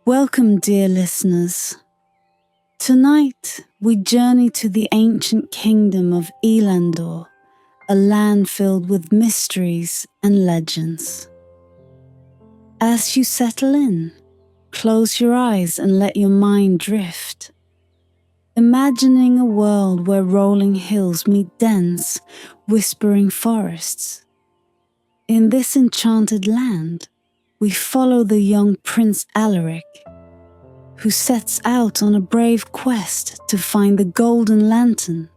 Welcome, dear listeners. Tonight, we journey to the ancient kingdom of Elandor, a land filled with mysteries and legends. As you settle in, close your eyes and let your mind drift, imagining a world where rolling hills meet dense, whispering forests. In this enchanted land, we follow the young Prince Alaric, who sets out on a brave quest to find the Golden Lantern,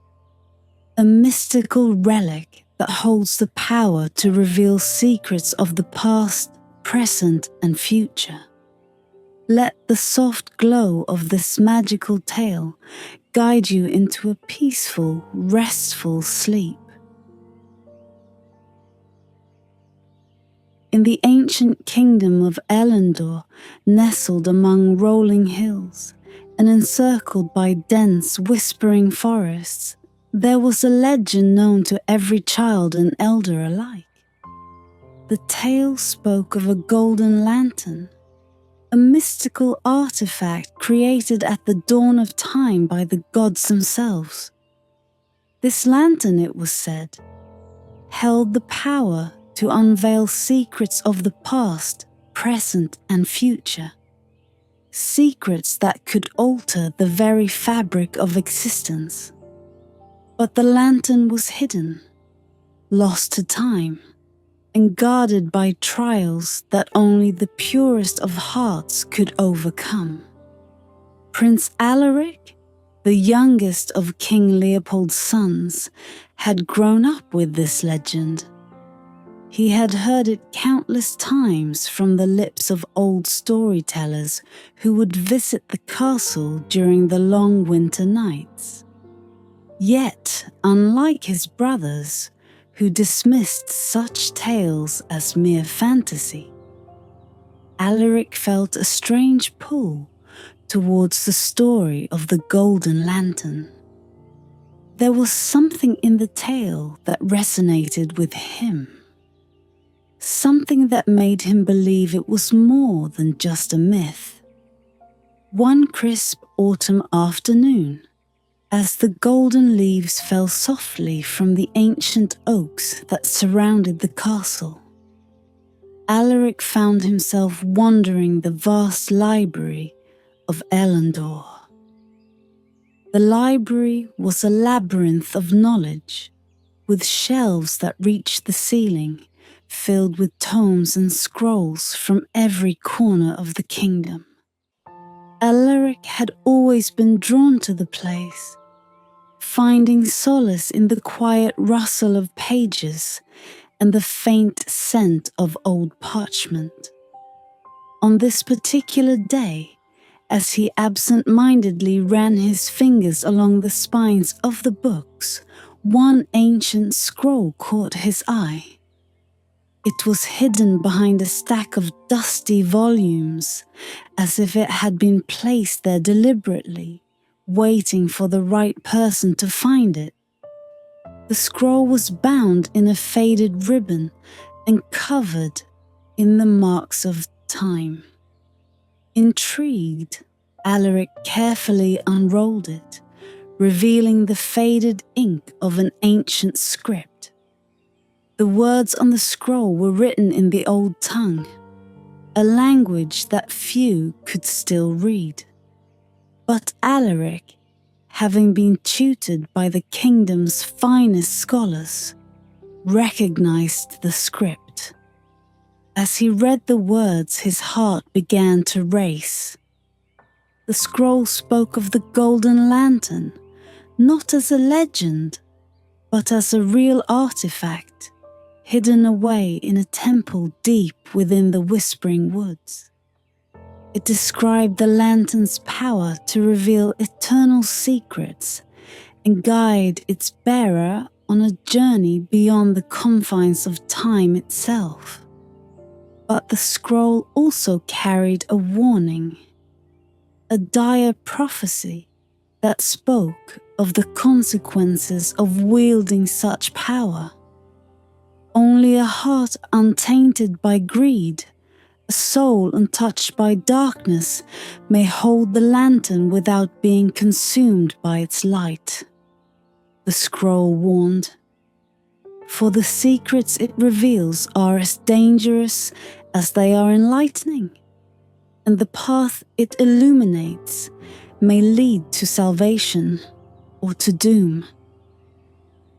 a mystical relic that holds the power to reveal secrets of the past, present, and future. Let the soft glow of this magical tale guide you into a peaceful, restful sleep. In the ancient kingdom of Elandor, nestled among rolling hills and encircled by dense, whispering forests, there was a legend known to every child and elder alike. The tale spoke of a golden lantern, a mystical artifact created at the dawn of time by the gods themselves. This lantern, it was said, held the power to unveil secrets of the past, present, and future. Secrets that could alter the very fabric of existence. But the lantern was hidden, lost to time, and guarded by trials that only the purest of hearts could overcome. Prince Alaric, the youngest of King Leopold's sons, had grown up with this legend. He had heard it countless times from the lips of old storytellers who would visit the castle during the long winter nights. Yet, unlike his brothers, who dismissed such tales as mere fantasy, Alaric felt a strange pull towards the story of the Golden Lantern. There was something in the tale that resonated with him. Something that made him believe it was more than just a myth. One crisp autumn afternoon, as the golden leaves fell softly from the ancient oaks that surrounded the castle, Alaric found himself wandering the vast library of Elandor. The library was a labyrinth of knowledge, with shelves that reached the ceiling, filled with tomes and scrolls from every corner of the kingdom. Alaric had always been drawn to the place, finding solace in the quiet rustle of pages and the faint scent of old parchment. On this particular day, as he absent-mindedly ran his fingers along the spines of the books, one ancient scroll caught his eye. It was hidden behind a stack of dusty volumes, as if it had been placed there deliberately, waiting for the right person to find it. The scroll was bound in a faded ribbon and covered in the marks of time. Intrigued, Alaric carefully unrolled it, revealing the faded ink of an ancient script. The words on the scroll were written in the old tongue, a language that few could still read. But Alaric, having been tutored by the kingdom's finest scholars, recognized the script. As he read the words, his heart began to race. The scroll spoke of the Golden Lantern, not as a legend, but as a real artifact, hidden away in a temple deep within the whispering woods. It described the lantern's power to reveal eternal secrets and guide its bearer on a journey beyond the confines of time itself. But the scroll also carried a warning, a dire prophecy that spoke of the consequences of wielding such power. Only a heart untainted by greed, A soul untouched by darkness may hold the lantern without being consumed by its light. The scroll warned, for the secrets it reveals are as dangerous as they are enlightening, and the path it illuminates may lead to salvation or to doom.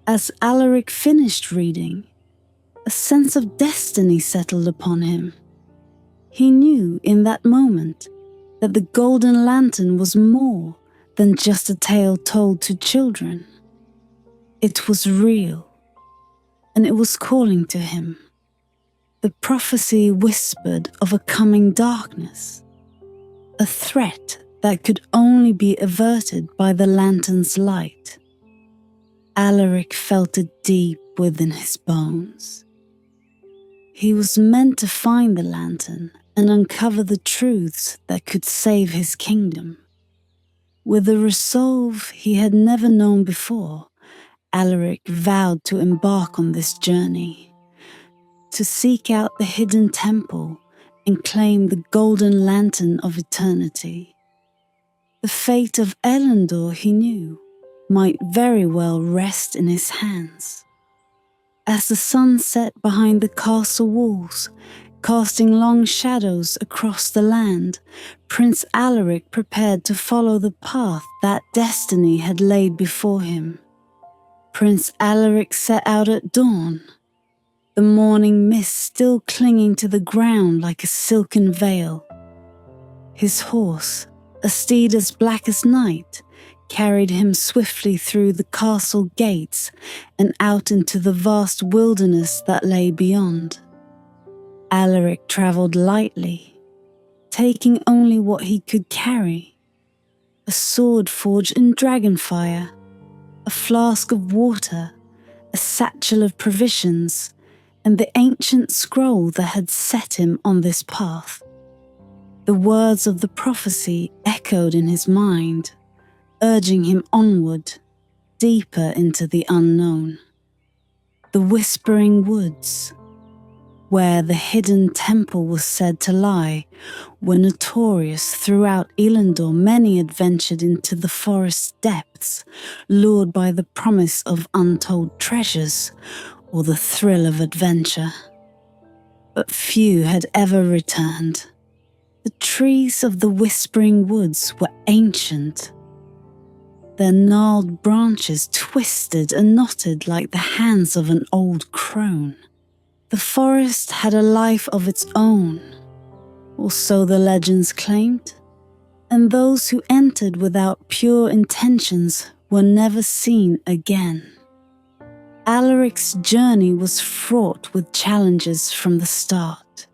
As Alaric finished reading, a sense of destiny settled upon him. He knew in that moment that the golden lantern was more than just a tale told to children. It was real, and it was calling to him. The prophecy whispered of a coming darkness, a threat that could only be averted by the lantern's light. Alaric felt it deep within his bones. He was meant to find the lantern and uncover the truths that could save his kingdom. With a resolve he had never known before, Alaric vowed to embark on this journey, to seek out the hidden temple and claim the golden lantern of eternity. The fate of Elendor, he knew, might very well rest in his hands. As the sun set behind the castle walls, casting long shadows across the land, Prince Alaric prepared to follow the path that destiny had laid before him. Prince Alaric set out at dawn, the morning mist still clinging to the ground like a silken veil. His horse, a steed as black as night, carried him swiftly through the castle gates and out into the vast wilderness that lay beyond. Alaric travelled lightly, taking only what he could carry: a sword forged in dragonfire, a flask of water, a satchel of provisions, and the ancient scroll that had set him on this path. The words of the prophecy echoed in his mind, urging him onward, deeper into the unknown. The Whispering Woods, where the hidden temple was said to lie, were notorious. Throughout Elendor, many adventured into the forest's depths, lured by the promise of untold treasures or the thrill of adventure. But few had ever returned. The trees of the Whispering Woods were ancient, their gnarled branches twisted and knotted like the hands of an old crone. The forest had a life of its own, or so the legends claimed, and those who entered without pure intentions were never seen again. Alaric's journey was fraught with challenges from the start.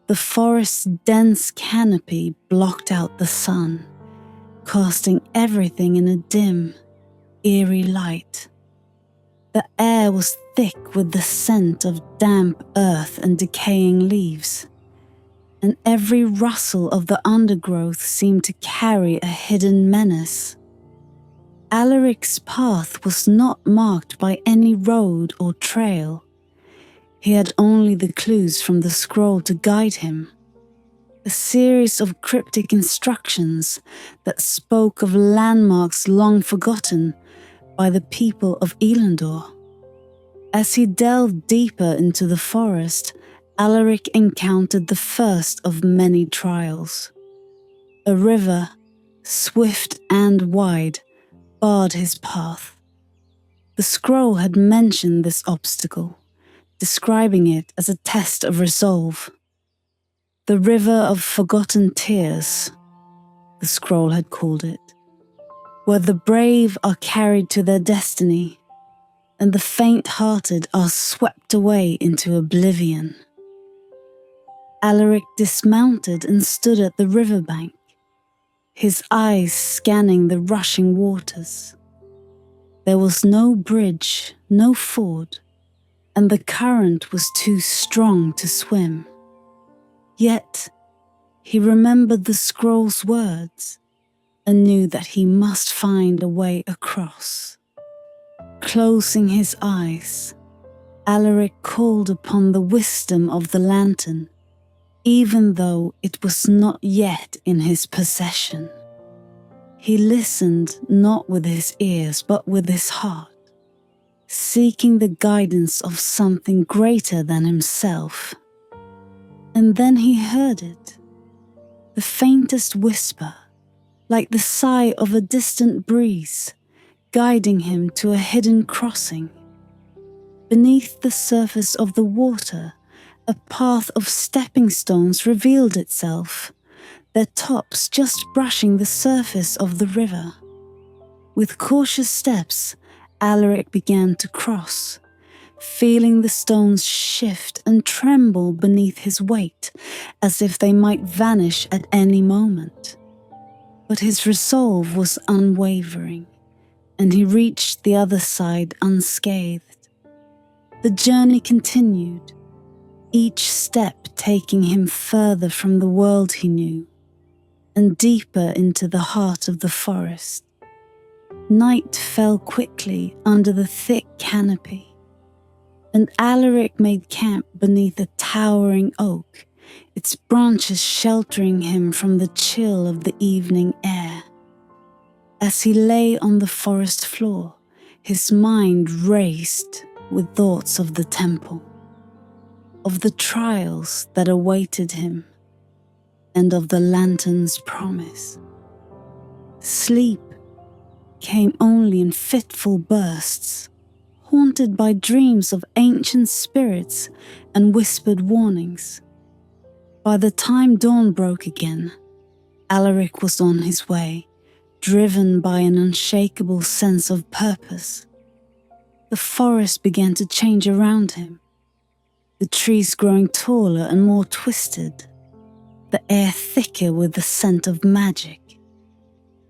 The forest's dense canopy blocked out the sun, casting everything in a dim, eerie light. The air was thick with the scent of damp earth and decaying leaves, and every rustle of the undergrowth seemed to carry a hidden menace. Alaric's path was not marked by any road or trail. He had only the clues from the scroll to guide him, a series of cryptic instructions that spoke of landmarks long forgotten by the people of Elendor. As he delved deeper into the forest, Alaric encountered the first of many trials. A river, swift and wide, barred his path. The scroll had mentioned this obstacle, describing it as a test of resolve. The river of forgotten tears, the scroll had called it, where the brave are carried to their destiny, and the faint-hearted are swept away into oblivion. Alaric dismounted and stood at the riverbank, his eyes scanning the rushing waters. There was no bridge, no ford, and the current was too strong to swim. Yet, he remembered the scroll's words and knew that he must find a way across. Closing his eyes, Alaric called upon the wisdom of the lantern, even though it was not yet in his possession. He listened not with his ears but with his heart, seeking the guidance of something greater than himself. And then he heard it, the faintest whisper, like the sigh of a distant breeze, guiding him to a hidden crossing. Beneath the surface of the water, a path of stepping stones revealed itself, their tops just brushing the surface of the river. With cautious steps, Alaric began to cross, feeling the stones shift and tremble beneath his weight, as if they might vanish at any moment. But his resolve was unwavering, and he reached the other side unscathed. The journey continued, each step taking him further from the world he knew, and deeper into the heart of the forest. Night fell quickly under the thick canopy, and Alaric made camp beneath a towering oak, its branches sheltering him from the chill of the evening air. As he lay on the forest floor, his mind raced with thoughts of the temple, of the trials that awaited him, and of the lantern's promise. Sleep came only in fitful bursts, haunted by dreams of ancient spirits and whispered warnings. By the time dawn broke again, Alaric was on his way, driven by an unshakable sense of purpose. The forest began to change around him, the trees growing taller and more twisted, the air thicker with the scent of magic.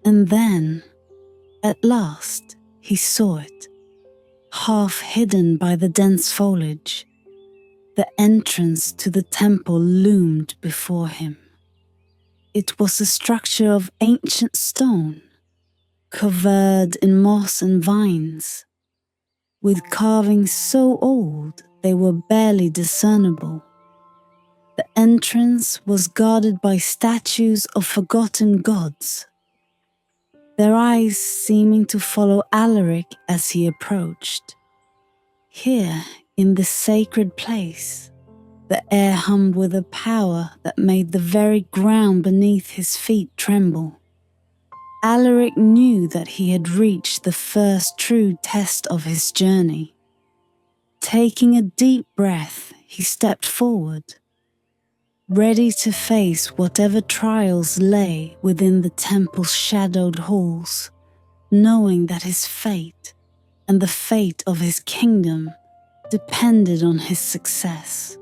And then, at last, he saw it, half hidden by the dense foliage. The entrance to the temple loomed before him. It was a structure of ancient stone, covered in moss and vines, with carvings so old they were barely discernible. The entrance was guarded by statues of forgotten gods, their eyes seeming to follow Alaric as he approached. Here, in this sacred place, the air hummed with a power that made the very ground beneath his feet tremble. Alaric knew that he had reached the first true test of his journey. Taking a deep breath, he stepped forward, ready to face whatever trials lay within the temple's shadowed halls, knowing that his fate and the fate of his kingdom depended on his success.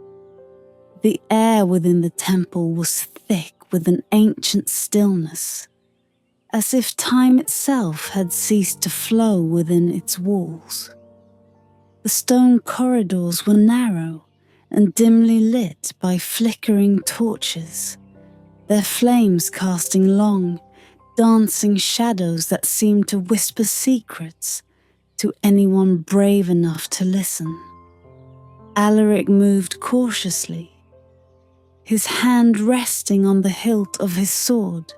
The air within the temple was thick with an ancient stillness, as if time itself had ceased to flow within its walls. The stone corridors were narrow and dimly lit by flickering torches, their flames casting long, dancing shadows that seemed to whisper secrets to anyone brave enough to listen. Alaric moved cautiously, his hand resting on the hilt of his sword,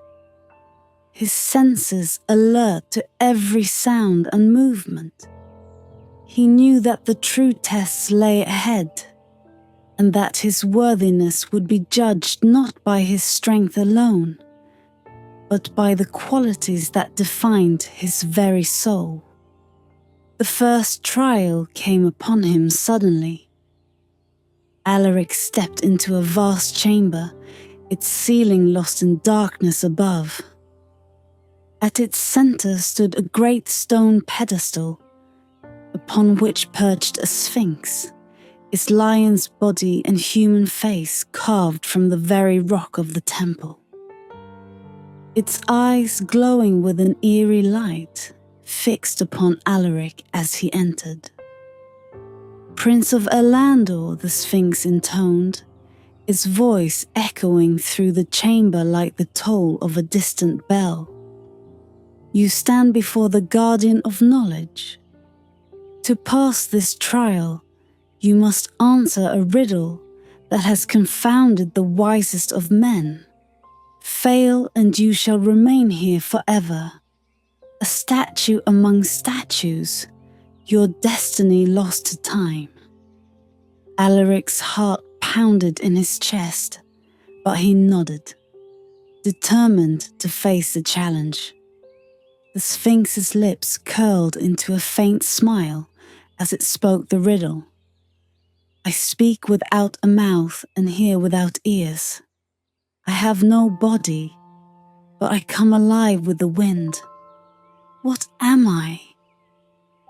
his senses alert to every sound and movement. He knew that the true tests lay ahead, and that his worthiness would be judged not by his strength alone, but by the qualities that defined his very soul. The first trial came upon him suddenly. Alaric stepped into a vast chamber, its ceiling lost in darkness above. At its center stood a great stone pedestal, upon which perched a sphinx, its lion's body and human face carved from the very rock of the temple. Its eyes glowing with an eerie light, fixed upon Alaric as he entered. "Prince of Elandor," the Sphinx intoned, its voice echoing through the chamber like the toll of a distant bell. "You stand before the guardian of knowledge. To pass this trial, you must answer a riddle that has confounded the wisest of men. Fail and you shall remain here forever, a statue among statues, your destiny lost to time. Alaric's heart pounded in his chest, but he nodded, determined to face the challenge. The Sphinx's lips curled into a faint smile as it spoke the riddle. I speak without a mouth and hear without ears. I have no body, but I come alive with the wind. What am I?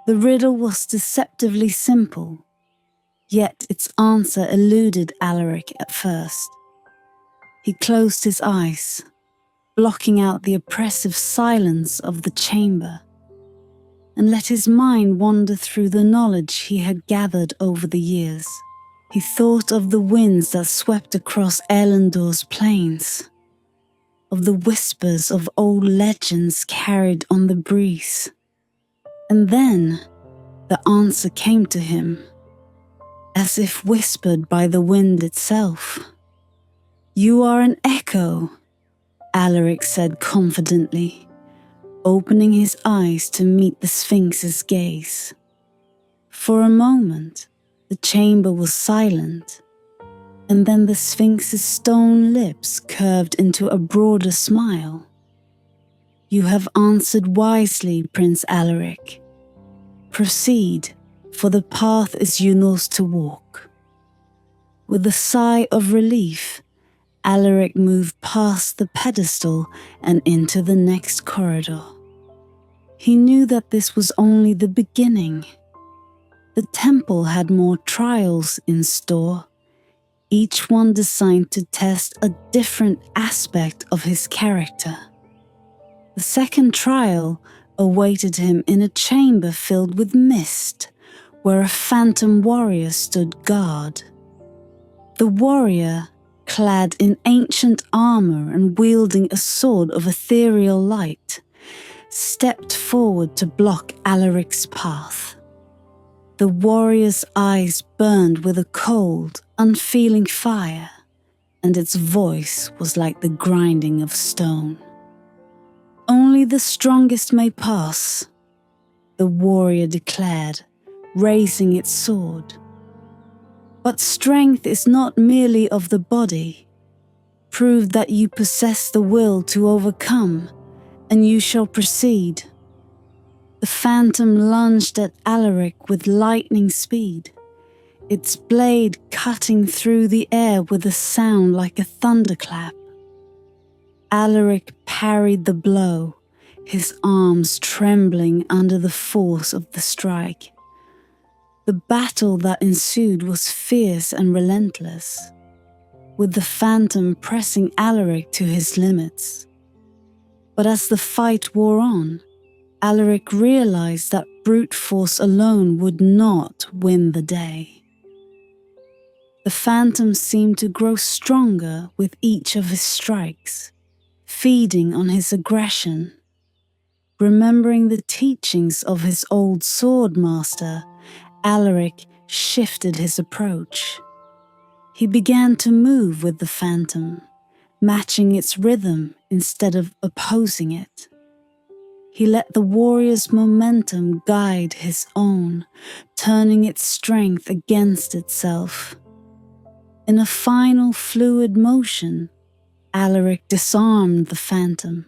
The riddle was deceptively simple, yet its answer eluded Alaric at first. He closed his eyes, blocking out the oppressive silence of the chamber, and let his mind wander through the knowledge he had gathered over the years. He thought of the winds that swept across Elendor's plains, of the whispers of old legends carried on the breeze. And then the answer came to him, as if whispered by the wind itself. You are an echo, Alaric said confidently, opening his eyes to meet the Sphinx's gaze. For a moment, the chamber was silent, and then the Sphinx's stone lips curved into a broader smile. You have answered wisely, Prince Alaric. Proceed, for the path is yours to walk. With a sigh of relief, Alaric moved past the pedestal and into the next corridor. He knew that this was only the beginning. The temple had more trials in store, each one designed to test a different aspect of his character. The second trial awaited him in a chamber filled with mist, where a phantom warrior stood guard. The warrior, clad in ancient armor and wielding a sword of ethereal light, stepped forward to block Alaric's path. The warrior's eyes burned with a cold, unfeeling fire, and its voice was like the grinding of stone. Only the strongest may pass, the warrior declared, raising its sword. But strength is not merely of the body. Prove that you possess the will to overcome, and you shall proceed. The phantom lunged at Alaric with lightning speed, its blade cutting through the air with a sound like a thunderclap. Alaric parried the blow, his arms trembling under the force of the strike. The battle that ensued was fierce and relentless, with the phantom pressing Alaric to his limits. But as the fight wore on, Alaric realized that brute force alone would not win the day. The phantom seemed to grow stronger with each of his strikes, feeding on his aggression. Remembering the teachings of his old sword master, Alaric shifted his approach. He began to move with the phantom, matching its rhythm instead of opposing it. He let the warrior's momentum guide his own, turning its strength against itself. In a final fluid motion, Alaric disarmed the phantom,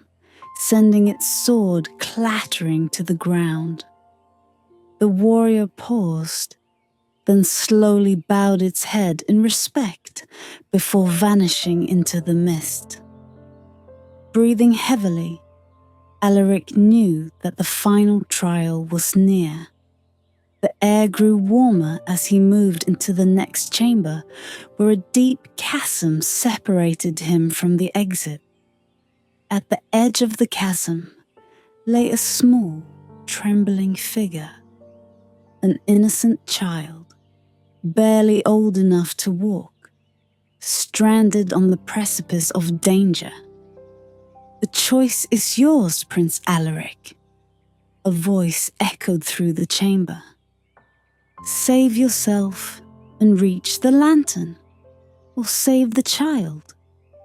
sending its sword clattering to the ground. The warrior paused, then slowly bowed its head in respect before vanishing into the mist. Breathing heavily, Alaric knew that the final trial was near. The air grew warmer as he moved into the next chamber, where a deep chasm separated him from the exit. At the edge of the chasm lay a small, trembling figure, an innocent child, barely old enough to walk, stranded on the precipice of danger. The choice is yours, Prince Alaric, a voice echoed through the chamber. Save yourself and reach the lantern. or save the child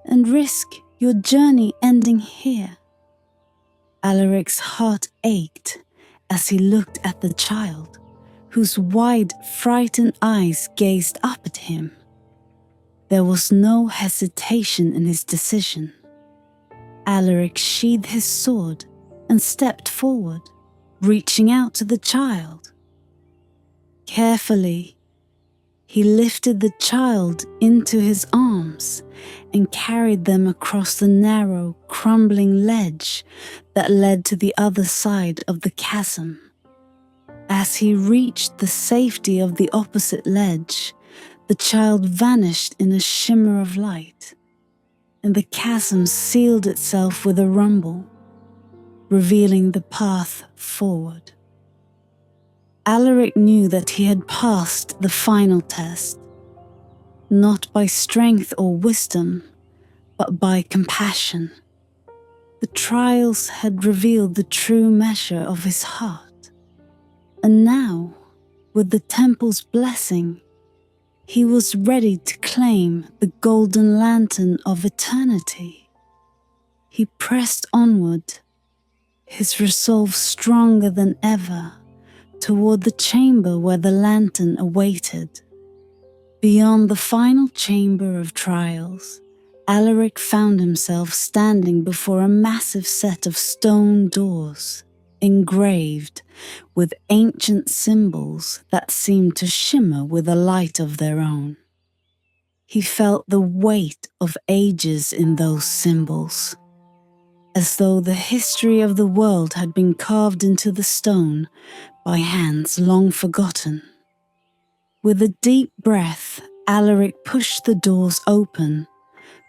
and risk your journey ending here? Alaric's heart ached as he looked at the child, whose wide, frightened eyes gazed up at him. There was no hesitation in his decision. Alaric sheathed his sword and stepped forward, reaching out to the child. Carefully, he lifted the child into his arms and carried them across the narrow, crumbling ledge that led to the other side of the chasm. As he reached the safety of the opposite ledge, the child vanished in a shimmer of light, and the chasm sealed itself with a rumble, revealing the path forward. Alaric knew that he had passed the final test, not by strength or wisdom, but by compassion. The trials had revealed the true measure of his heart, and now, with the temple's blessing, he was ready to claim the golden lantern of eternity. He pressed onward, his resolve stronger than ever, toward the chamber where the lantern awaited. Beyond the final chamber of trials, Alaric found himself standing before a massive set of stone doors, engraved with ancient symbols that seemed to shimmer with a light of their own. He felt the weight of ages in those symbols, as though the history of the world had been carved into the stone by hands long forgotten. With a deep breath, Alaric pushed the doors open,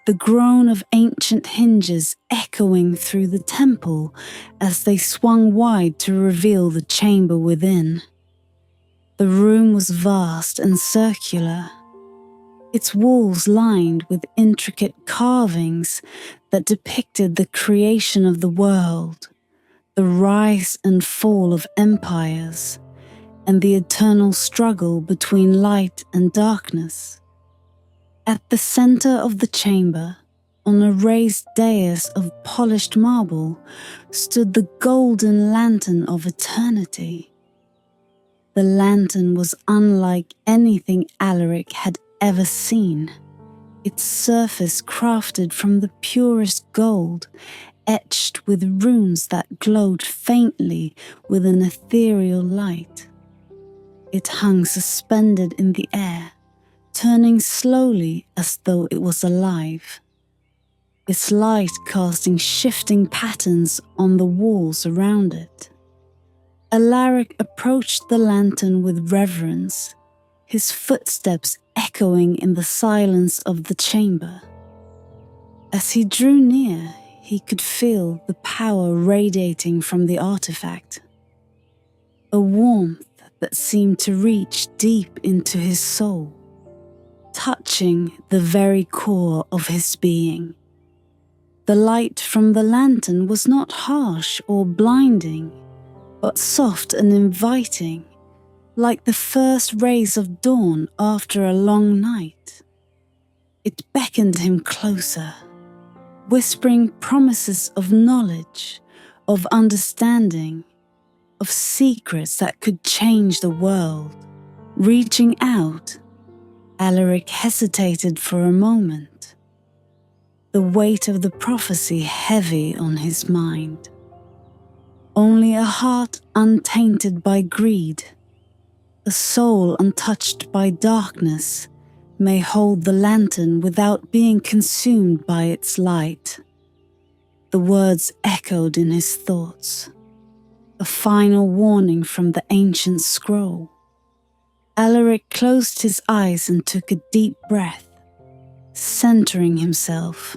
the groan of ancient hinges echoing through the temple as they swung wide to reveal the chamber within. The room was vast and circular, its walls lined with intricate carvings that depicted the creation of the world, the rise and fall of empires, and the eternal struggle between light and darkness. At the center of the chamber, on a raised dais of polished marble, stood the golden lantern of eternity. The lantern was unlike anything Alaric had ever seen, its surface crafted from the purest gold, etched with runes that glowed faintly with an ethereal light. It hung suspended in the air, turning slowly as though it was alive, its light casting shifting patterns on the walls around it. Alaric approached the lantern with reverence, his footsteps echoing in the silence of the chamber. As he drew near, he could feel the power radiating from the artifact, a warmth that seemed to reach deep into his soul, touching the very core of his being. The light from the lantern was not harsh or blinding, but soft and inviting, like the first rays of dawn after a long night. It beckoned him closer, whispering promises of knowledge, of understanding, of secrets that could change the world. Reaching out, Alaric hesitated for a moment, the weight of the prophecy heavy on his mind. Only a heart untainted by greed, a soul untouched by darkness, may hold the lantern without being consumed by its light. The words echoed in his thoughts, a final warning from the ancient scroll. Alaric closed his eyes and took a deep breath, centering himself,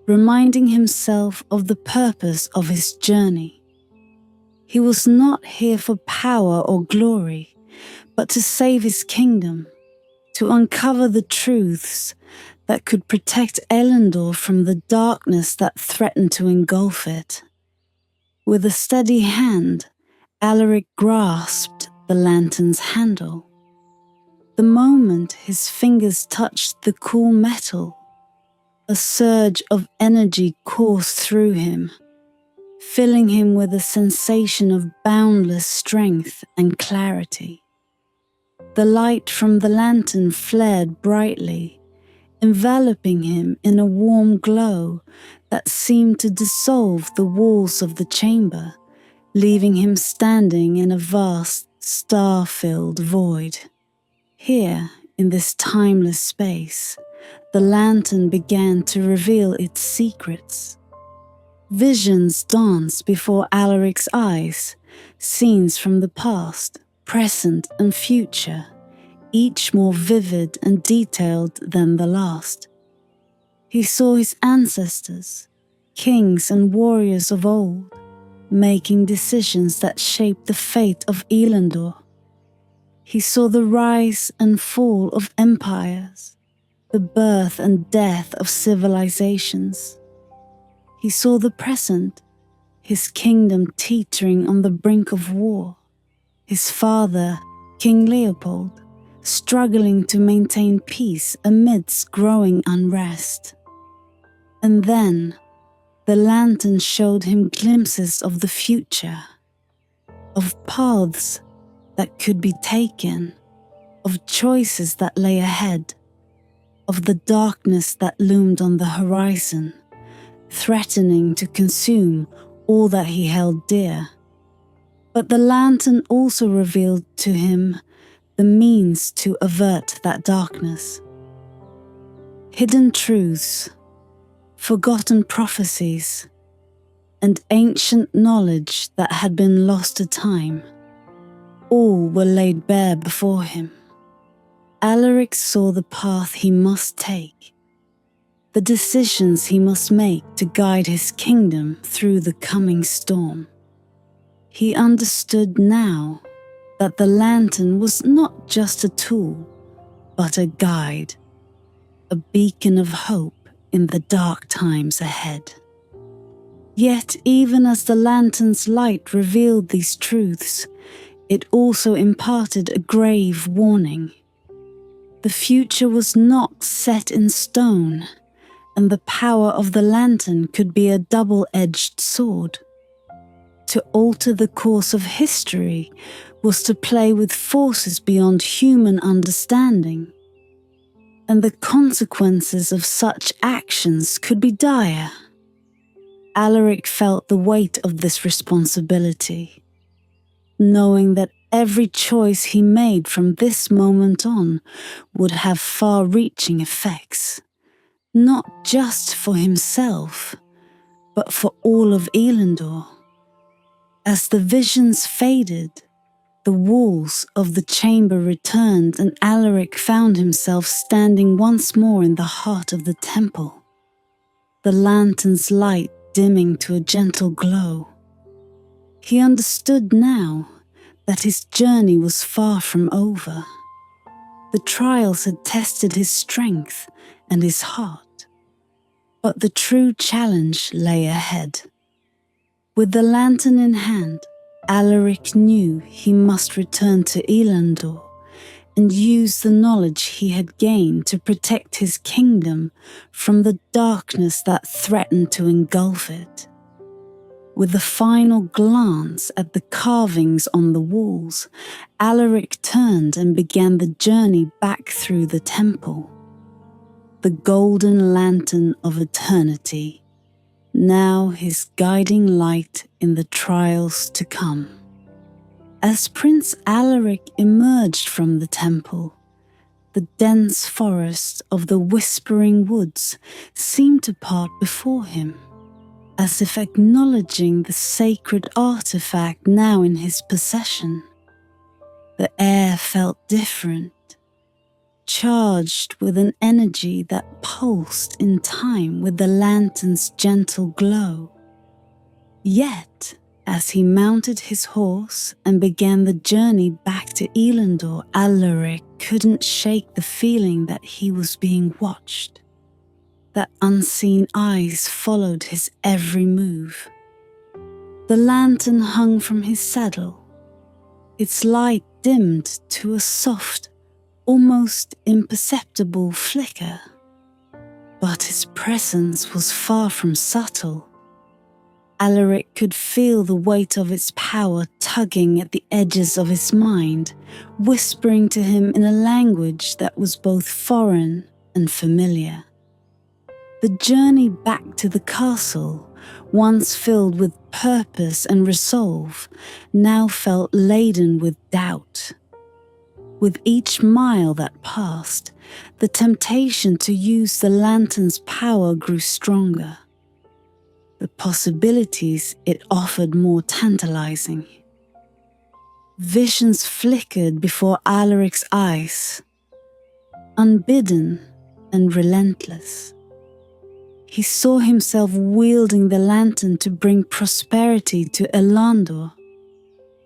reminding himself of the purpose of his journey. He was not here for power or glory, but to save his kingdom, to uncover the truths that could protect Elendor from the darkness that threatened to engulf it. With a steady hand, Alaric grasped the lantern's handle. the moment his fingers touched the cool metal, a surge of energy coursed through him, filling him with a sensation of boundless strength and clarity. The light from the lantern flared brightly, enveloping him in a warm glow that seemed to dissolve the walls of the chamber, leaving him standing in a vast, star-filled void. Here, in this timeless space, the lantern began to reveal its secrets. Visions danced before Alaric's eyes, scenes from the past, present and future, each more vivid and detailed than the last. He saw his ancestors, kings and warriors of old, making decisions that shaped the fate of Elendor. He saw the rise and fall of empires, the birth and death of civilizations. He saw the present, his kingdom teetering on the brink of war, his father, King Leopold, struggling to maintain peace amidst growing unrest. And then, the lantern showed him glimpses of the future, of paths that could be taken, of choices that lay ahead, of the darkness that loomed on the horizon, threatening to consume all that he held dear. But the lantern also revealed to him the means to avert that darkness. Hidden truths, forgotten prophecies, and ancient knowledge that had been lost to time, all were laid bare before him. Alaric saw the path he must take, the decisions he must make to guide his kingdom through the coming storm. He understood now that the lantern was not just a tool, but a guide, a beacon of hope in the dark times ahead. Yet even as the lantern's light revealed these truths, it also imparted a grave warning. The future was not set in stone, and the power of the lantern could be a double-edged sword. To alter the course of history was to play with forces beyond human understanding, and the consequences of such actions could be dire. Alaric felt the weight of this responsibility, knowing that every choice he made from this moment on would have far-reaching effects, not just for himself, but for all of Elendor. As the visions faded, the walls of the chamber returned and Alaric found himself standing once more in the heart of the temple, the lantern's light dimming to a gentle glow. He understood now that his journey was far from over. The trials had tested his strength and his heart, but the true challenge lay ahead. With the lantern in hand, Alaric knew he must return to Elendor and use the knowledge he had gained to protect his kingdom from the darkness that threatened to engulf it. With a final glance at the carvings on the walls, Alaric turned and began the journey back through the temple. The golden lantern of eternity, now his guiding light in the trials to come. As Prince Alaric emerged from the temple, the dense forest of the Whispering Woods seemed to part before him, as if acknowledging the sacred artifact now in his possession. The air felt different, charged with an energy that pulsed in time with the lantern's gentle glow. Yet, as he mounted his horse and began the journey back to Elendor, Alaric couldn't shake the feeling that he was being watched, that unseen eyes followed his every move. The lantern hung from his saddle, its light dimmed to a soft, almost imperceptible flicker. But his presence was far from subtle. Alaric could feel the weight of its power tugging at the edges of his mind, whispering to him in a language that was both foreign and familiar. The journey back to the castle, once filled with purpose and resolve, now felt laden with doubt. With each mile that passed, the temptation to use the lantern's power grew stronger. The possibilities it offered more tantalizing. Visions flickered before Alaric's eyes, unbidden and relentless. He saw himself wielding the lantern to bring prosperity to Elandor,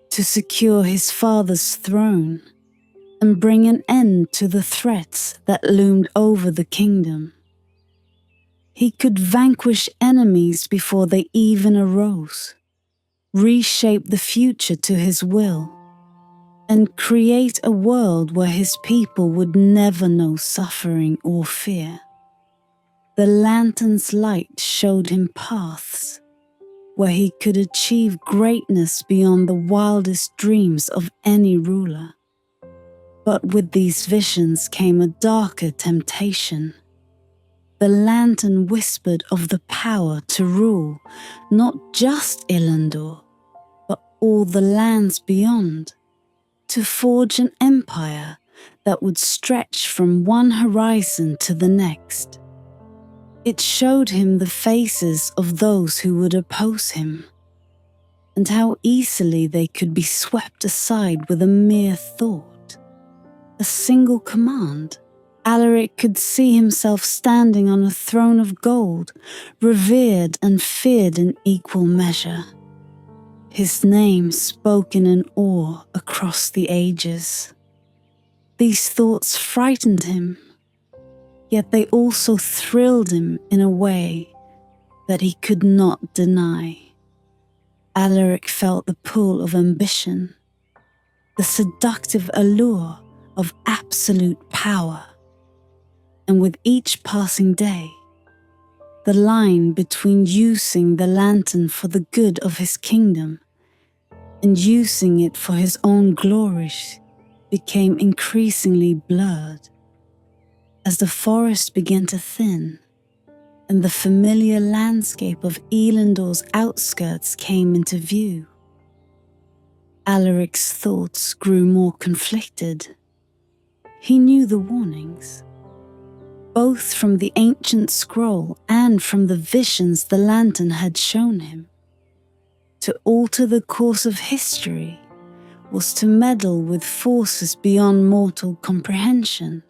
to secure his father's throne, and bring an end to the threats that loomed over the kingdom. He could vanquish enemies before they even arose, reshape the future to his will, and create a world where his people would never know suffering or fear. The lantern's light showed him paths where he could achieve greatness beyond the wildest dreams of any ruler. But with these visions came a darker temptation. The lantern whispered of the power to rule not just Elandor, but all the lands beyond, to forge an empire that would stretch from one horizon to the next. It showed him the faces of those who would oppose him, and how easily they could be swept aside with a mere thought, a single command. Alaric could see himself standing on a throne of gold, revered and feared in equal measure. His name spoken in awe across the ages. These thoughts frightened him, yet they also thrilled him in a way that he could not deny. Alaric felt the pull of ambition, the seductive allure of absolute power. And with each passing day, the line between using the lantern for the good of his kingdom and using it for his own glories became increasingly blurred. As the forest began to thin and the familiar landscape of Elandor's outskirts came into view, Alaric's thoughts grew more conflicted. He knew the warnings, both from the ancient scroll and from the visions the lantern had shown him. To alter the course of history was to meddle with forces beyond mortal comprehension,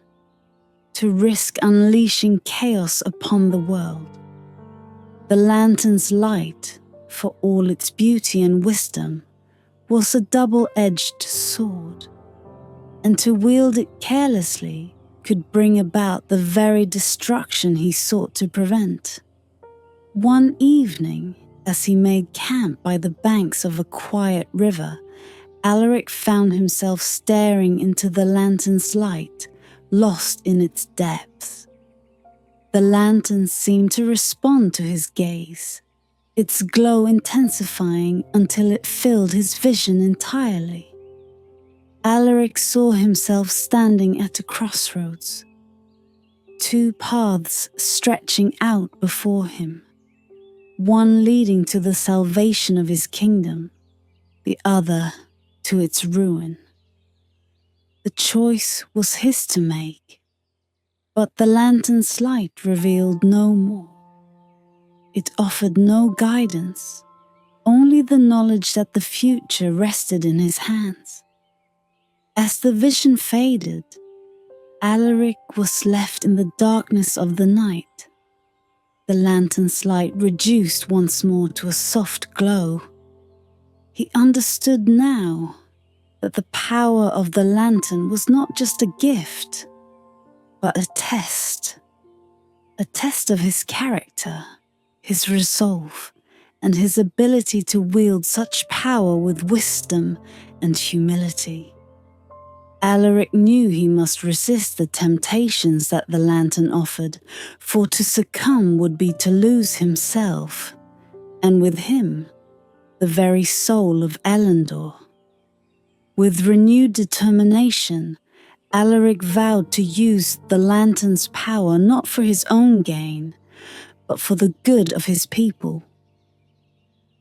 to risk unleashing chaos upon the world. The lantern's light, for all its beauty and wisdom, was a double-edged sword, and to wield it carelessly could bring about the very destruction he sought to prevent. One evening, as he made camp by the banks of a quiet river, Alaric found himself staring into the lantern's light, lost in its depths. The lantern seemed to respond to his gaze, its glow intensifying until it filled his vision entirely. Alaric saw himself standing at a crossroads, two paths stretching out before him, one leading to the salvation of his kingdom, the other to its ruin. The choice was his to make, but the lantern's light revealed no more. It offered no guidance, only the knowledge that the future rested in his hands. As the vision faded, Alaric was left in the darkness of the night. The lantern's light reduced once more to a soft glow. He understood now that the power of the lantern was not just a gift, but a test of his character, his resolve, and his ability to wield such power with wisdom and humility. Alaric knew he must resist the temptations that the lantern offered, for to succumb would be to lose himself, and with him, the very soul of Elendor. With renewed determination, Alaric vowed to use the lantern's power not for his own gain, but for the good of his people.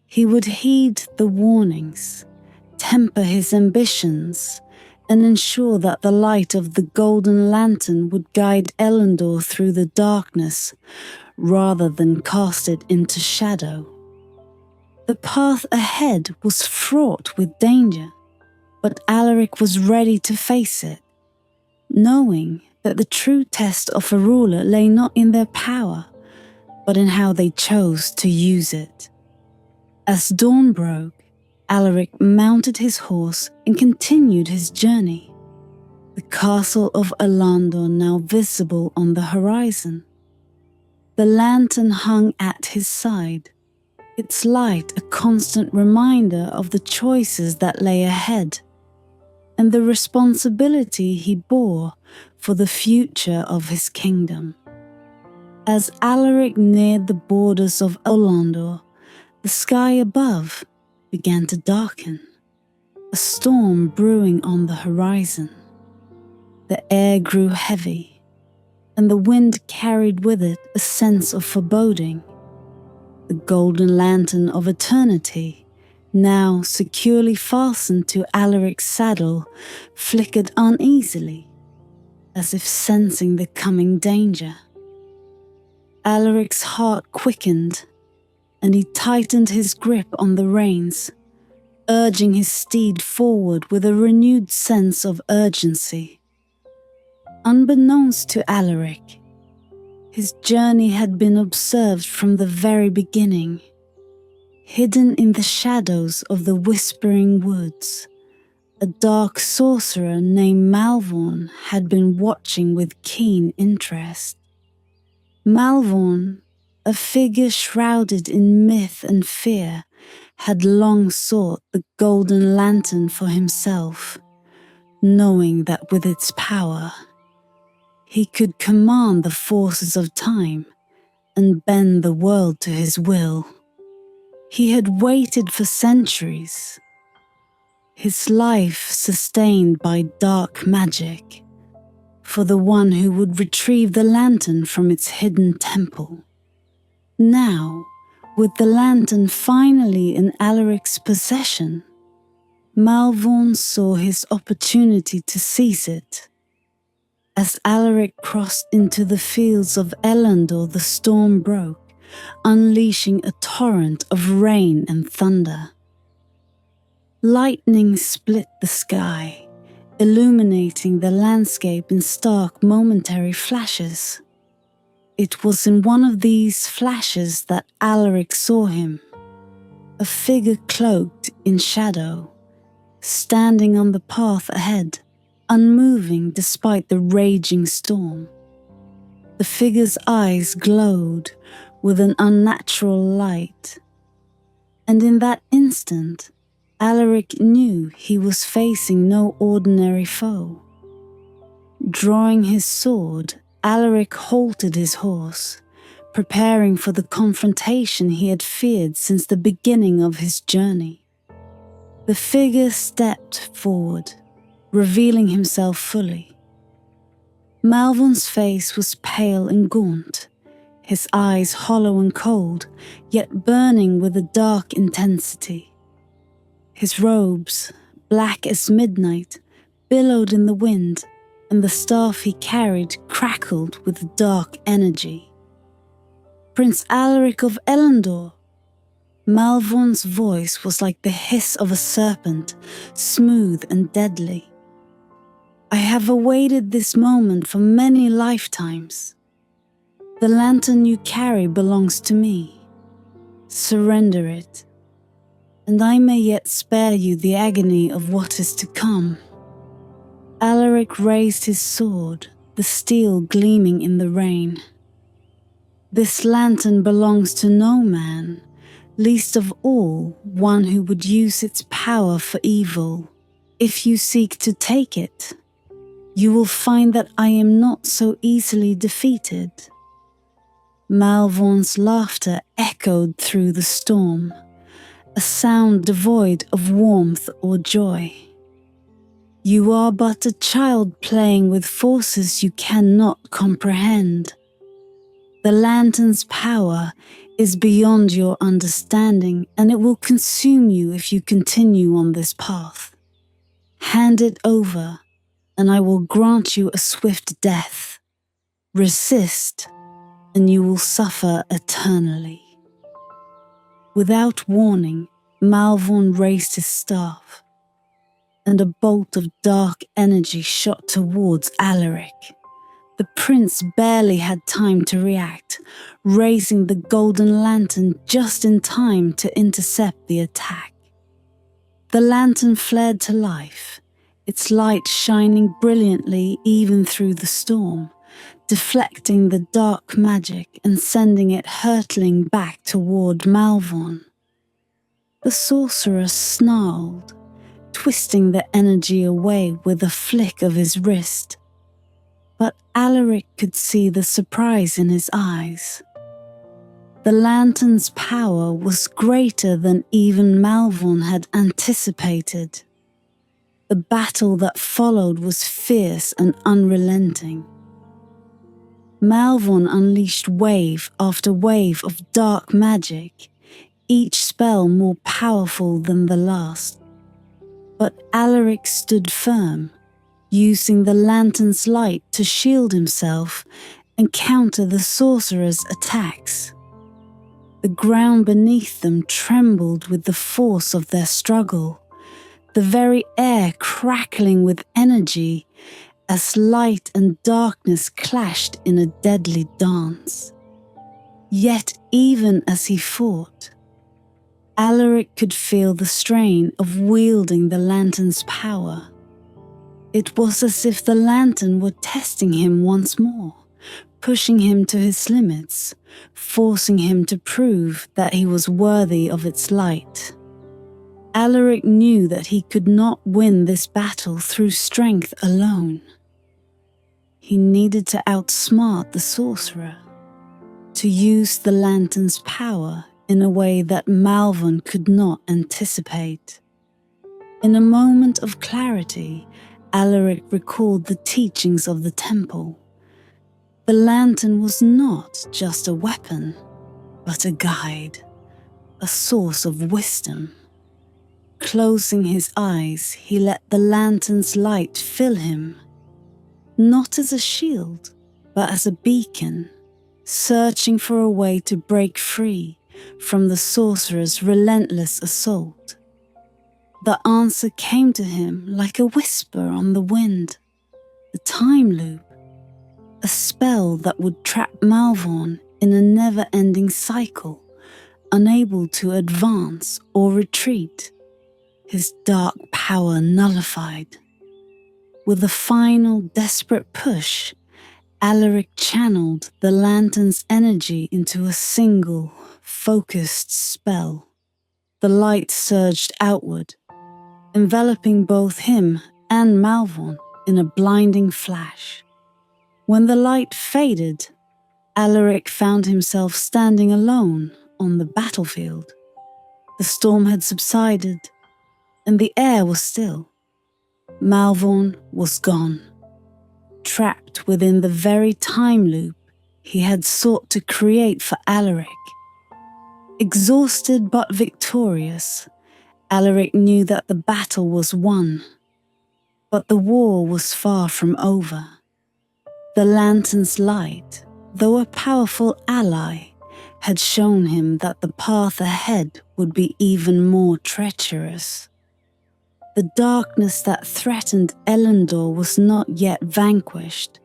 He would heed the warnings, temper his ambitions, and ensure that the light of the golden lantern would guide Elendor through the darkness rather than cast it into shadow. The path ahead was fraught with danger, but Alaric was ready to face it, knowing that the true test of a ruler lay not in their power, but in how they chose to use it. As dawn broke, Alaric mounted his horse and continued his journey, the castle of Elandor now visible on the horizon. The lantern hung at his side, its light a constant reminder of the choices that lay ahead, and the responsibility he bore for the future of his kingdom. As Alaric neared the borders of Elandor, the sky above began to darken, a storm brewing on the horizon. The air grew heavy, and the wind carried with it a sense of foreboding. The golden lantern of eternity, now securely fastened to Alaric's saddle, flickered uneasily, as if sensing the coming danger. Alaric's heart quickened, and he tightened his grip on the reins, urging his steed forward with a renewed sense of urgency. Unbeknownst to Alaric, his journey had been observed from the very beginning. Hidden in the shadows of the whispering woods, a dark sorcerer named Malvorn had been watching with keen interest. Malvorn, a figure shrouded in myth and fear, had long sought the golden lantern for himself, knowing that with its power, he could command the forces of time and bend the world to his will. He had waited for centuries, his life sustained by dark magic, for the one who would retrieve the lantern from its hidden temple. Now, with the lantern finally in Alaric's possession, Malvorn saw his opportunity to seize it. As Alaric crossed into the fields of Elendor, the storm broke, unleashing a torrent of rain and thunder. Lightning split the sky, illuminating the landscape in stark momentary flashes. It was in one of these flashes that Alaric saw him, a figure cloaked in shadow, standing on the path ahead, unmoving despite the raging storm. The figure's eyes glowed with an unnatural light, and in that instant, Alaric knew he was facing no ordinary foe. Drawing his sword, Alaric halted his horse, preparing for the confrontation he had feared since the beginning of his journey. The figure stepped forward, revealing himself fully. Malvorn's face was pale and gaunt, his eyes hollow and cold, yet burning with a dark intensity. His robes, black as midnight, billowed in the wind, and the staff he carried crackled with dark energy. Prince Alaric of Elendor. Malvorn's voice was like the hiss of a serpent, smooth and deadly. I have awaited this moment for many lifetimes. The lantern you carry belongs to me. Surrender it, and I may yet spare you the agony of what is to come. Alaric raised his sword, the steel gleaming in the rain. This lantern belongs to no man, least of all one who would use its power for evil. If you seek to take it, You will find that I am not so easily defeated." Malvorn's laughter echoed through the storm, a sound devoid of warmth or joy. "You are but a child playing with forces you cannot comprehend. The lantern's power is beyond your understanding, and it will consume you if you continue on this path. Hand it over, and I will grant you a swift death. Resist, and you will suffer eternally." Without warning, Malvorn raised his staff, and a bolt of dark energy shot towards Alaric. The prince barely had time to react, raising the golden lantern just in time to intercept the attack. The lantern flared to life, its light shining brilliantly even through the storm, deflecting the dark magic and sending it hurtling back toward Malvorn. The sorcerer snarled, twisting the energy away with a flick of his wrist. But Alaric could see the surprise in his eyes. The lantern's power was greater than even Malvorn had anticipated. The battle that followed was fierce and unrelenting. Malvorn unleashed wave after wave of dark magic, each spell more powerful than the last. But Alaric stood firm, using the lantern's light to shield himself and counter the sorcerer's attacks. The ground beneath them trembled with the force of their struggle, the very air crackling with energy as light and darkness clashed in a deadly dance. Yet even as he fought, Alaric could feel the strain of wielding the lantern's power. It was as if the lantern were testing him once more, pushing him to his limits, forcing him to prove that he was worthy of its light. Alaric knew that he could not win this battle through strength alone. He needed to outsmart the sorcerer, to use the lantern's power in a way that Malvorn could not anticipate. In a moment of clarity, Alaric recalled the teachings of the temple. The lantern was not just a weapon, but a guide, a source of wisdom. Closing his eyes, he let the lantern's light fill him, not as a shield, but as a beacon, searching for a way to break free from the sorcerer's relentless assault. The answer came to him like a whisper on the wind, the time loop, a spell that would trap Malvorn in a never-ending cycle, unable to advance or retreat, his dark power nullified. With a final desperate push, Alaric channeled the lantern's energy into a single, focused spell. The light surged outward, enveloping both him and Malvorn in a blinding flash. When the light faded, Alaric found himself standing alone on the battlefield. The storm had subsided, and the air was still. Malvorn was gone, trapped within the very time loop he had sought to create for Alaric. Exhausted but victorious, Alaric knew that the battle was won, but the war was far from over. The lantern's light, though a powerful ally, had shown him that the path ahead would be even more treacherous. The darkness that threatened Elendor was not yet vanquished,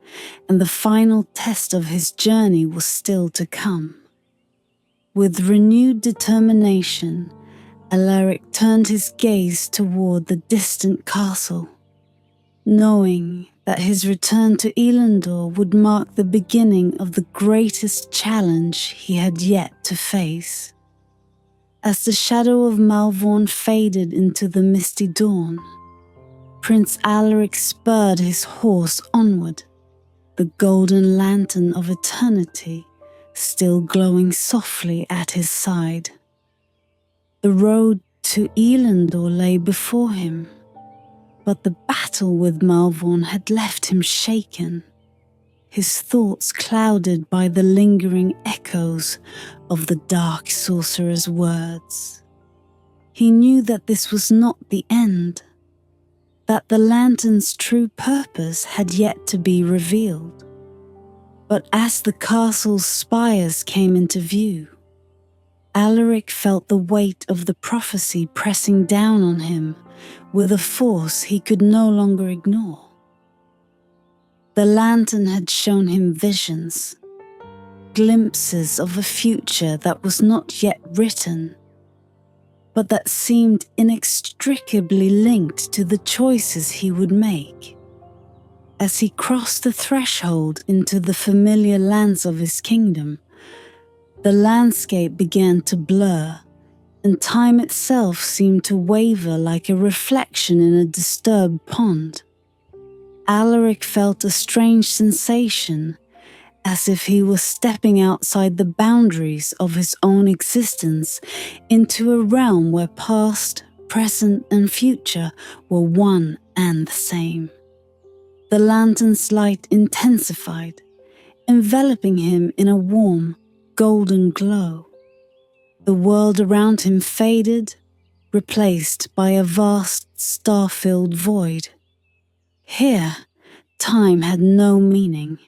and the final test of his journey was still to come. With renewed determination, Alaric turned his gaze toward the distant castle, knowing that his return to Elendor would mark the beginning of the greatest challenge he had yet to face. As the shadow of Malvorn faded into the misty dawn, Prince Alaric spurred his horse onward, the golden lantern of eternity still glowing softly at his side. The road to Elendor lay before him, but the battle with Malvorn had left him shaken, his thoughts clouded by the lingering echoes of the dark sorcerer's words. He knew that this was not the end, that the lantern's true purpose had yet to be revealed. But as the castle's spires came into view, Alaric felt the weight of the prophecy pressing down on him with a force he could no longer ignore. The lantern had shown him visions, glimpses of a future that was not yet written, but that seemed inextricably linked to the choices he would make. As he crossed the threshold into the familiar lands of his kingdom, the landscape began to blur, and time itself seemed to waver like a reflection in a disturbed pond. Alaric felt a strange sensation, as if he was stepping outside the boundaries of his own existence into a realm where past, present, and future were one and the same. The lantern's light intensified, enveloping him in a warm, golden glow. The world around him faded, replaced by a vast, star-filled void. Here, time had no meaning,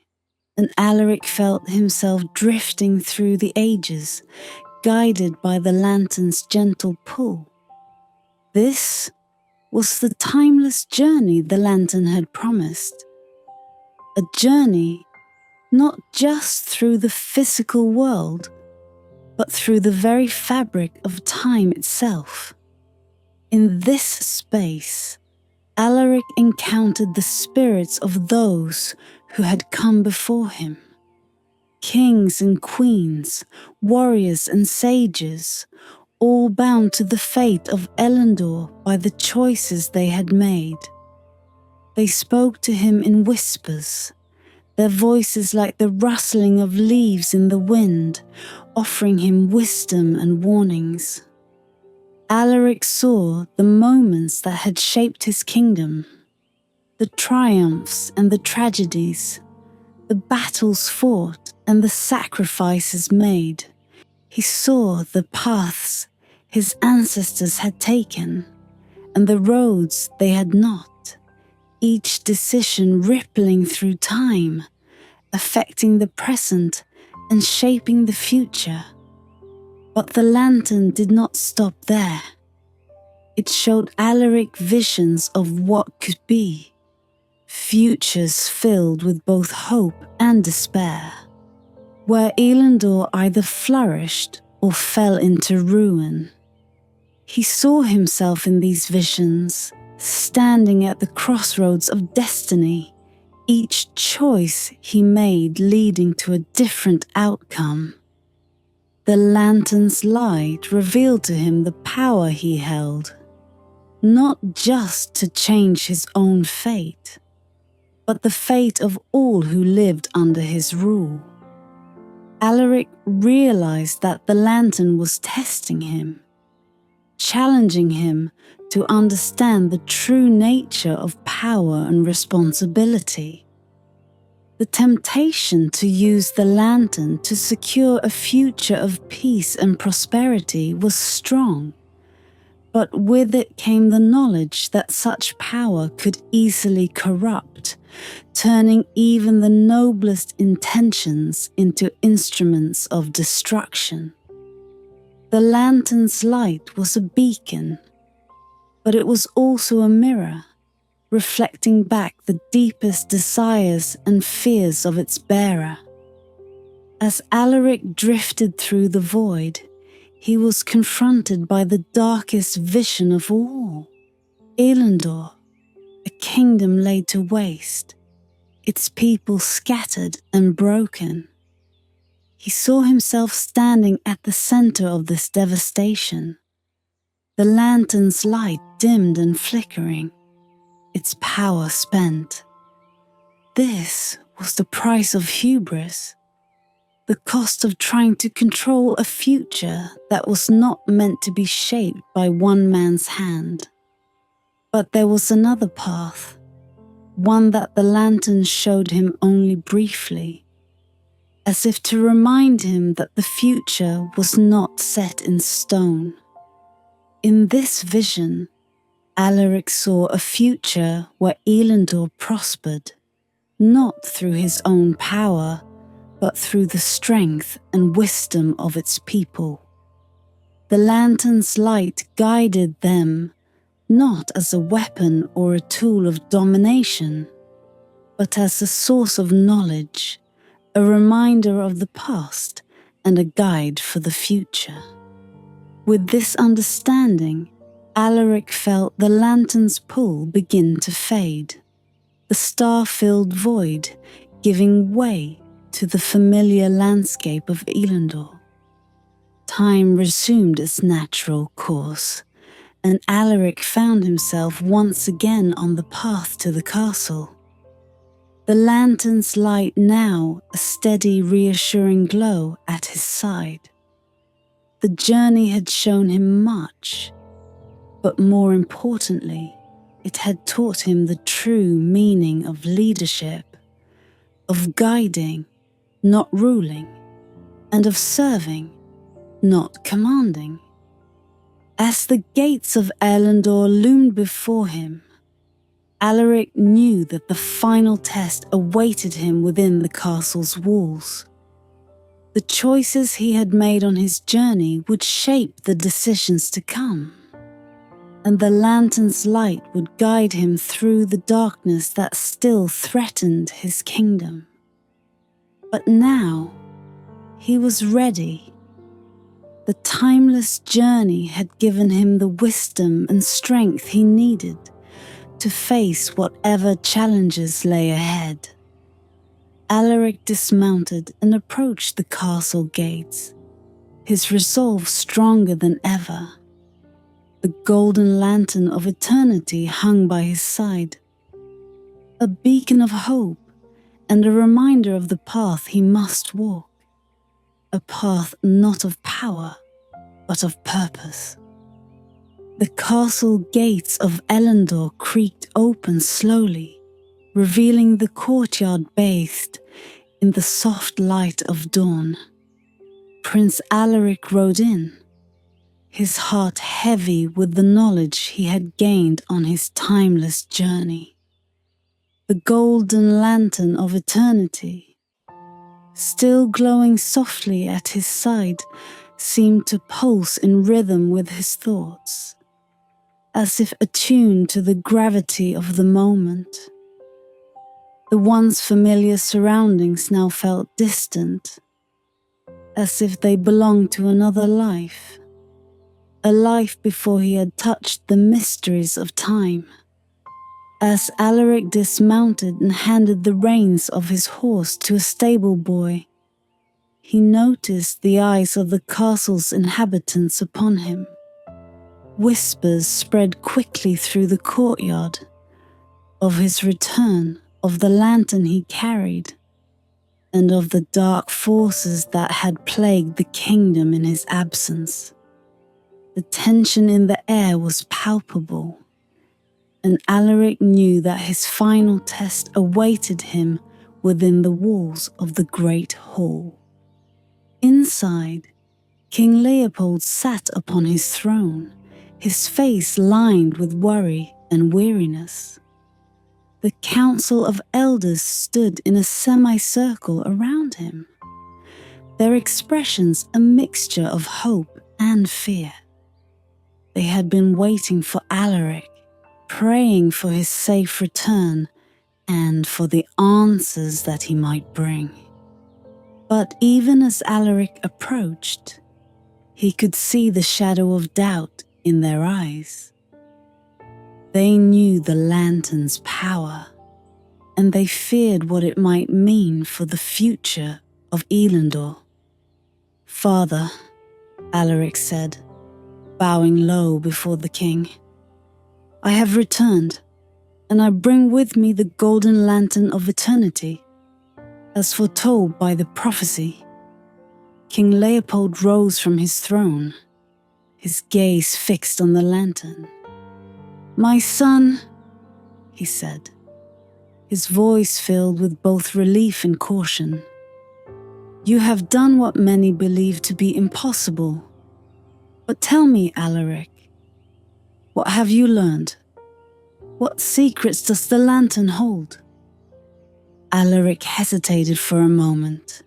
and Alaric felt himself drifting through the ages, guided by the lantern's gentle pull. This was the timeless journey the lantern had promised. A journey not just through the physical world, but through the very fabric of time itself. In this space, Alaric encountered the spirits of those who had come before him. Kings and queens, warriors and sages, all bound to the fate of Elendor by the choices they had made. They spoke to him in whispers, their voices like the rustling of leaves in the wind, offering him wisdom and warnings. Alaric saw the moments that had shaped his kingdom, the triumphs and the tragedies, the battles fought and the sacrifices made. He saw the paths his ancestors had taken and the roads they had not, each decision rippling through time, affecting the present and shaping the future. But the lantern did not stop there. It showed Alaric visions of what could be, futures filled with both hope and despair, where Elendor either flourished or fell into ruin. He saw himself in these visions, standing at the crossroads of destiny, each choice he made leading to a different outcome. The lantern's light revealed to him the power he held, not just to change his own fate, but the fate of all who lived under his rule. Alaric realized that the lantern was testing him, challenging him to understand the true nature of power and responsibility. The temptation to use the lantern to secure a future of peace and prosperity was strong, but with it came the knowledge that such power could easily corrupt, turning even the noblest intentions into instruments of destruction. The lantern's light was a beacon, but it was also a mirror, reflecting back the deepest desires and fears of its bearer. As Alaric drifted through the void, he was confronted by the darkest vision of all. Elendor, a kingdom laid to waste, its people scattered and broken. He saw himself standing at the center of this devastation, the lantern's light dimmed and flickering. its power spent. This was the price of hubris, the cost of trying to control a future that was not meant to be shaped by one man's hand. But there was another path, one that the lantern showed him only briefly, as if to remind him that the future was not set in stone. In this vision, Alaric saw a future where Elendor prospered, not through his own power, but through the strength and wisdom of its people. The lantern's light guided them, not as a weapon or a tool of domination, but as a source of knowledge, a reminder of the past and a guide for the future. With this understanding, Alaric felt the lantern's pull begin to fade, the star-filled void giving way to the familiar landscape of Elendor. Time resumed its natural course, and Alaric found himself once again on the path to the castle. The lantern's light now a steady, reassuring glow at his side. The journey had shown him much, but more importantly, it had taught him the true meaning of leadership, of guiding, not ruling, and of serving, not commanding. As the gates of Elendor loomed before him, Alaric knew that the final test awaited him within the castle's walls. The choices he had made on his journey would shape the decisions to come, and the lantern's light would guide him through the darkness that still threatened his kingdom. But now, he was ready. The timeless journey had given him the wisdom and strength he needed to face whatever challenges lay ahead. Alaric dismounted and approached the castle gates, his resolve stronger than ever. The golden lantern of eternity hung by his side, a beacon of hope and a reminder of the path he must walk, a path not of power, but of purpose. The castle gates of Elendor creaked open slowly, revealing the courtyard bathed in the soft light of dawn. Prince Alaric rode in, his heart heavy with the knowledge he had gained on his timeless journey. The golden lantern of eternity, still glowing softly at his side, seemed to pulse in rhythm with his thoughts, as if attuned to the gravity of the moment. The once familiar surroundings now felt distant, as if they belonged to another life, a life before he had touched the mysteries of time. As Alaric dismounted and handed the reins of his horse to a stable boy, he noticed the eyes of the castle's inhabitants upon him. Whispers spread quickly through the courtyard of his return, of the lantern he carried, and of the dark forces that had plagued the kingdom in his absence. The tension in the air was palpable, and Alaric knew that his final test awaited him within the walls of the great hall. Inside, King Leopold sat upon his throne, his face lined with worry and weariness. The council of elders stood in a semicircle around him, their expressions a mixture of hope and fear. They had been waiting for Alaric, praying for his safe return and for the answers that he might bring. But even as Alaric approached, he could see the shadow of doubt in their eyes. They knew the lantern's power, and they feared what it might mean for the future of Elendor. "Father," Alaric said, bowing low before the king, "I have returned, and I bring with me the golden lantern of eternity, as foretold by the prophecy." King Leopold rose from his throne, his gaze fixed on the lantern. "My son," he said, his voice filled with both relief and caution, "you have done what many believe to be impossible. But tell me, Alaric, what have you learned? What secrets does the lantern hold?" Alaric hesitated for a moment,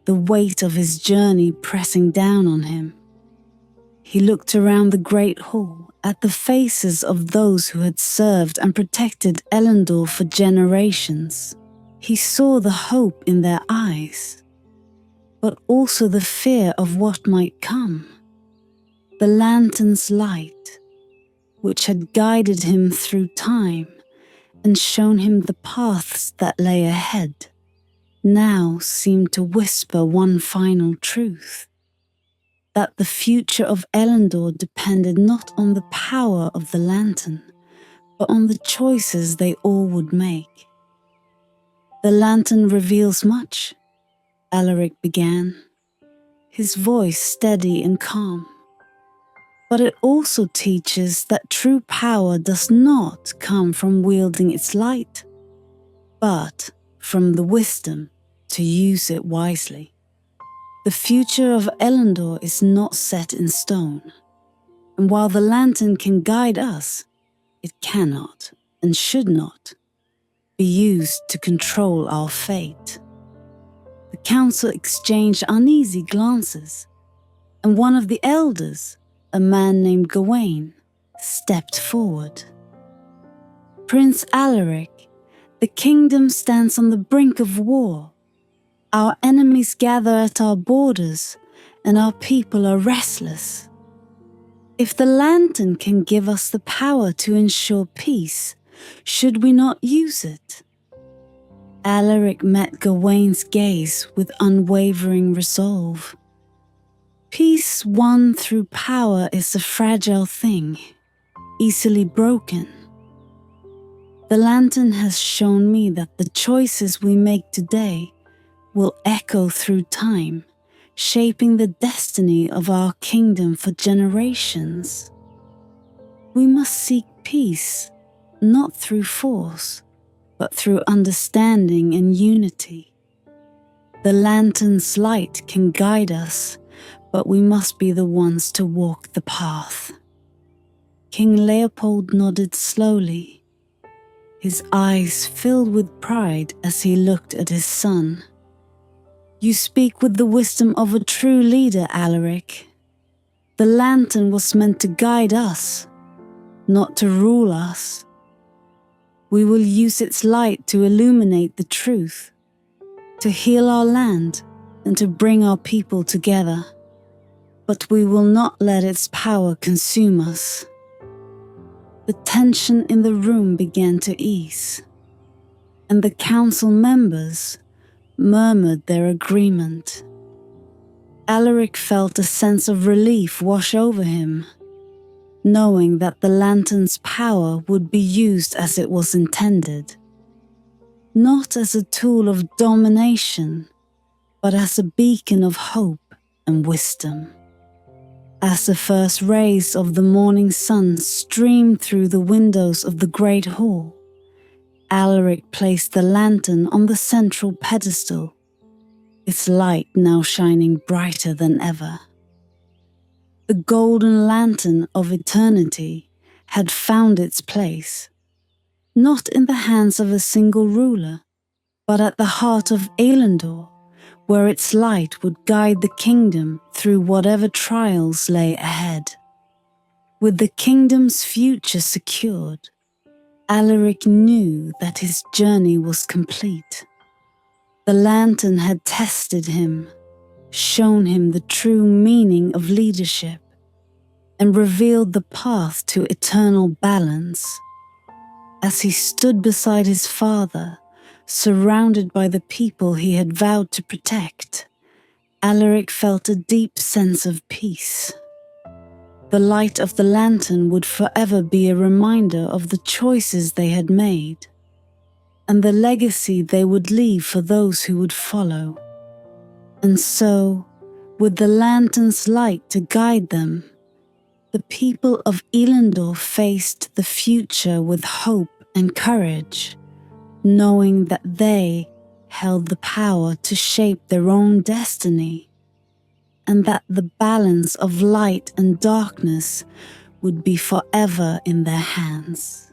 the weight of his journey pressing down on him. He looked around the great hall at the faces of those who had served and protected Elendor for generations. He saw the hope in their eyes, but also the fear of what might come. The lantern's light, which had guided him through time and shown him the paths that lay ahead, now seemed to whisper one final truth: that the future of Elendor depended not on the power of the lantern, but on the choices they all would make. "The lantern reveals much," Alaric began, his voice steady and calm. "But it also teaches that true power does not come from wielding its light, but from the wisdom to use it wisely. The future of Elendor is not set in stone, and while the lantern can guide us, it cannot and should not be used to control our fate." The council exchanged uneasy glances, and one of the elders, a man named Gawain, stepped forward. "Prince Alaric, the kingdom stands on the brink of war. Our enemies gather at our borders, and our people are restless. If the lantern can give us the power to ensure peace, should we not use it?" Alaric met Gawain's gaze with unwavering resolve. "Peace won through power is a fragile thing, easily broken. The lantern has shown me that the choices we make today will echo through time, shaping the destiny of our kingdom for generations. We must seek peace, not through force, but through understanding and unity. The lantern's light can guide us, but we must be the ones to walk the path." King Leopold nodded slowly, his eyes filled with pride as he looked at his son. "You speak with the wisdom of a true leader, Alaric. The lantern was meant to guide us, not to rule us. We will use its light to illuminate the truth, to heal our land, and to bring our people together. But we will not let its power consume us." The tension in the room began to ease, and the council members murmured their agreement. Alaric felt a sense of relief wash over him, knowing that the lantern's power would be used as it was intended, not as a tool of domination, but as a beacon of hope and wisdom. As the first rays of the morning sun streamed through the windows of the great hall, Alaric placed the lantern on the central pedestal, its light now shining brighter than ever. The golden lantern of eternity had found its place, not in the hands of a single ruler, but at the heart of Elendor, where its light would guide the kingdom through whatever trials lay ahead. With the kingdom's future secured, Alaric knew that his journey was complete. The lantern had tested him, shown him the true meaning of leadership, and revealed the path to eternal balance. As he stood beside his father, surrounded by the people he had vowed to protect, Alaric felt a deep sense of peace. The light of the lantern would forever be a reminder of the choices they had made, and the legacy they would leave for those who would follow. And so, with the lantern's light to guide them, the people of Elendor faced the future with hope and courage, knowing that they held the power to shape their own destiny, and that the balance of light and darkness would be forever in their hands.